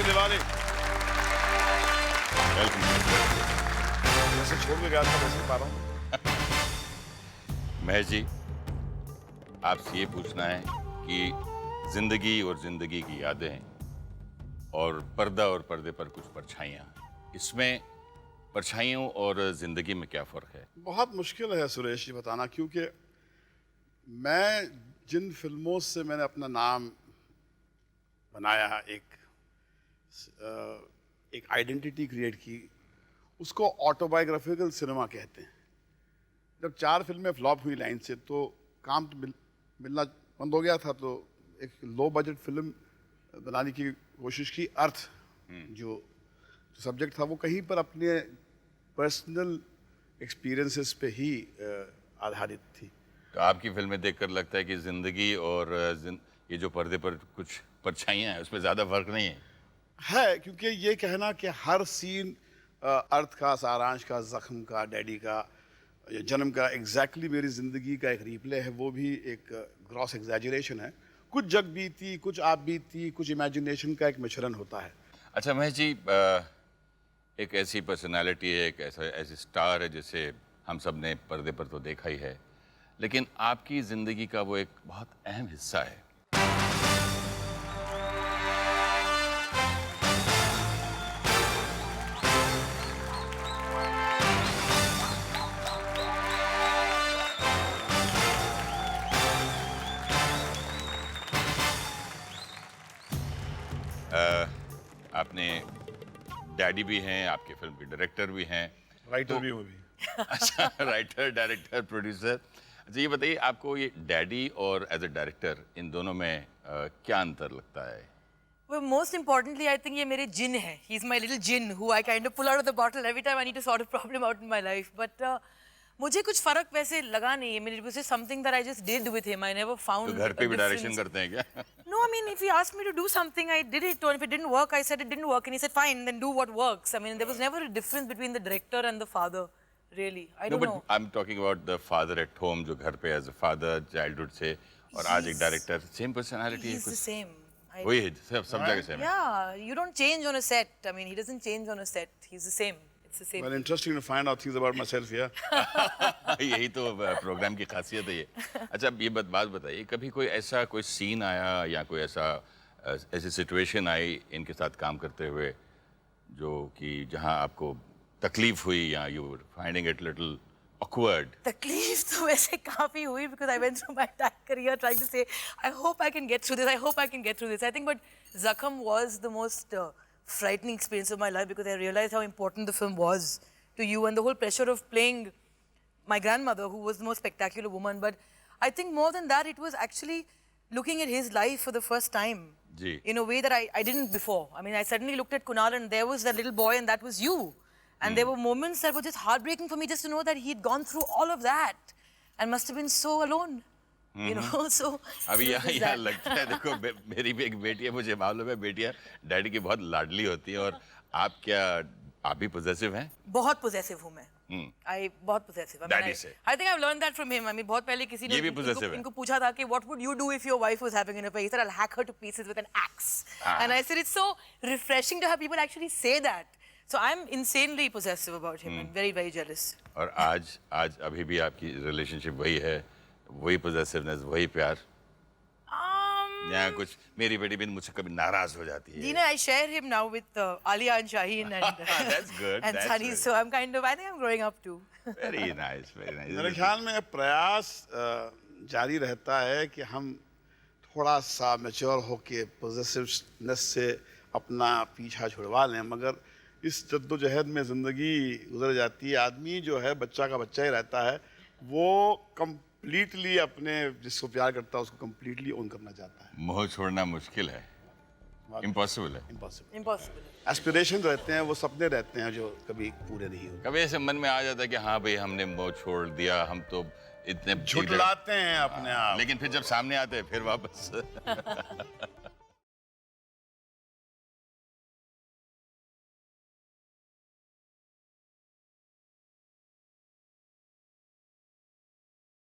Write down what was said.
Diwali. Welcome. जैसे छोड़ के गया था वैसे ही पा रहा हूँ। महेश जी, आपसे ये पूछना है कि जिंदगी और जिंदगी की यादें और पर्दा और पर्दे पर कुछ परछाइयाँ, इसमें परछाइयों और जिंदगी में क्या फर्क है? बहुत मुश्किल है सुरेश जी बताना, क्योंकि मैं जिन फिल्मों से मैंने अपना नाम बनाया, एक आइडेंटिटी क्रिएट की, उसको ऑटोबायोग्राफिकल सिनेमा कहते हैं। जब 4 फिल्में फ्लॉप हुई लाइन से तो काम तो मिलना बंद हो गया था, तो एक लो बजट फिल्म बनाने की कोशिश की। अर्थ जो सब्जेक्ट था वो कहीं पर अपने पर्सनल एक्सपीरियंसेस पे ही आधारित थी। तो आपकी फिल्में देखकर लगता है कि जिंदगी और ये जो पर्दे पर कुछ परछाइयाँ हैं उसमें ज़्यादा फर्क नहीं है? क्योंकि ये कहना कि हर सीन अर्थ का, सारांश का, जख्म का, डैडी का, या जन्म का एग्जैक्टली मेरी ज़िंदगी का एक रिप्ले है, वो भी एक ग्रॉस एग्जैजरेशन है। कुछ जग बीती, कुछ आप बीती, कुछ इमेजिनेशन का एक मिश्रण होता है। अच्छा महेश जी, एक ऐसी पर्सनालिटी है, एक ऐसी स्टार है जिसे हम सब ने पर्दे पर तो देखा ही है, लेकिन आपकी ज़िंदगी का वो एक बहुत अहम हिस्सा है। आपने डैडी भी हैं, आपके फिल्म के डायरेक्टर भी हैं, राइटर भी हूँ भी। अच्छा, राइटर, डायरेक्टर, प्रोड्यूसर। अच्छा ये बताइए, आपको ये डैडी और एज अ डायरेक्टर इन दोनों में क्या अंतर लगता है? Well, most importantly, I think ये मेरे जिन है. He's my little jinn who I kind of pull out of the bottle every time I need to sort a problem out in my life. But मुझे कुछ फर्क वैसे लगा नहीं है. मेरे was something that I just did with him. I never found. तो घर पे भी डायरेक्शन करते हैं क्या? No, I mean, if he asked me to do something, I did it. Or if it didn't work, I said it didn't work, and he said, "Fine, then do what works." I mean, there was never a difference between the director and the father, really. I don't know. No, but I'm talking about the father at home, जो घर पे as a father, childhood से, और आज एक director, same personality है He's the कुछ? same. वही है, सब जगह सेम है। Yeah, you don't change on a set. I mean, he doesn't change on a set. He's the same. It's the same. Well, interesting to find out things about myself, yeah. यही तो programme की खासियत है ये। अच्छा ये बात बताइए, कभी कोई ऐसा कोई सीन आया या कोई ऐसी सिचुएशन आई इनके साथ काम करते हुए जो कि जहां आपको तकलीफ हुई या you were finding it little awkward? तकलीफ तो वैसे काफी हुई because I went through my entire career trying to say I hope I can get through this. I hope I can get through this. I think, but Zakham was the most frightening experience of my life because I realized how important the film was to you and the whole pressure of playing my grandmother, who was the most spectacular woman. But I think more than that, it was actually looking at his life for the first time in a way that I didn't before. I mean, I suddenly looked at Kunal and there was that little boy and that was you. And there were moments that were just heartbreaking for me just to know that he'd gone through all of that and must have been so alone, you know. So अभी यहाँ लगता है, देखो मेरी भी एक बेटी है, मुझे मालूम है बेटियाँ डैडी की बहुत लाडली होती है, और आप भी पोजेसिव हैं? बहुत पोजेसिव हूँ मैं। बहुत पोजेसिव। डैडी से? I think I've learned that from him. I mean, बहुत पहले किसी ने इनको पूछा था कि what would you do if your wife was having an affair? He said, I'll hack her to pieces with an axe. And I said, it's so refreshing to have people actually say that. So I'm insanely possessive about him and very, very jealous. और आज अभी भी आपकी relationship वही है, वही possessiveness, वही प्यार? या कुछ मेरी बेटी भी मुझसे कभी नाराज हो जाती है? जी ना, I share him now with Alia and Shaheen and That's good. and Sunny. So I'm kind of, I think I'm growing up too. Very nice, very nice. मेरे ख्याल में प्रयास जारी रहता है कि हम थोड़ा सा मैच्योर होके पोजेसिवनेस से अपना पीछा छुड़वा लें, मगर इस जद्दोजहद में ज़िंदगी गुजर जाती है। आदमी जो है बच्चा का बच्चा ही रहता है, वो कंप्लीटली अपने जिसको प्यार करता है उसको कंप्लीटली ओन करना चाहता है। मोह छोड़ना मुश्किल है, इम्पॉसिबल है। Impossible. एस्पिरेशन रहते हैं, वो सपने रहते हैं जो कभी पूरे नहीं होते। कभी ऐसे मन में आ जाता है कि हाँ भाई हमने मोह छोड़ दिया, हम तो इतने झुठलाते हैं अपने आप, लेकिन फिर जब सामने आते हैं फिर वापस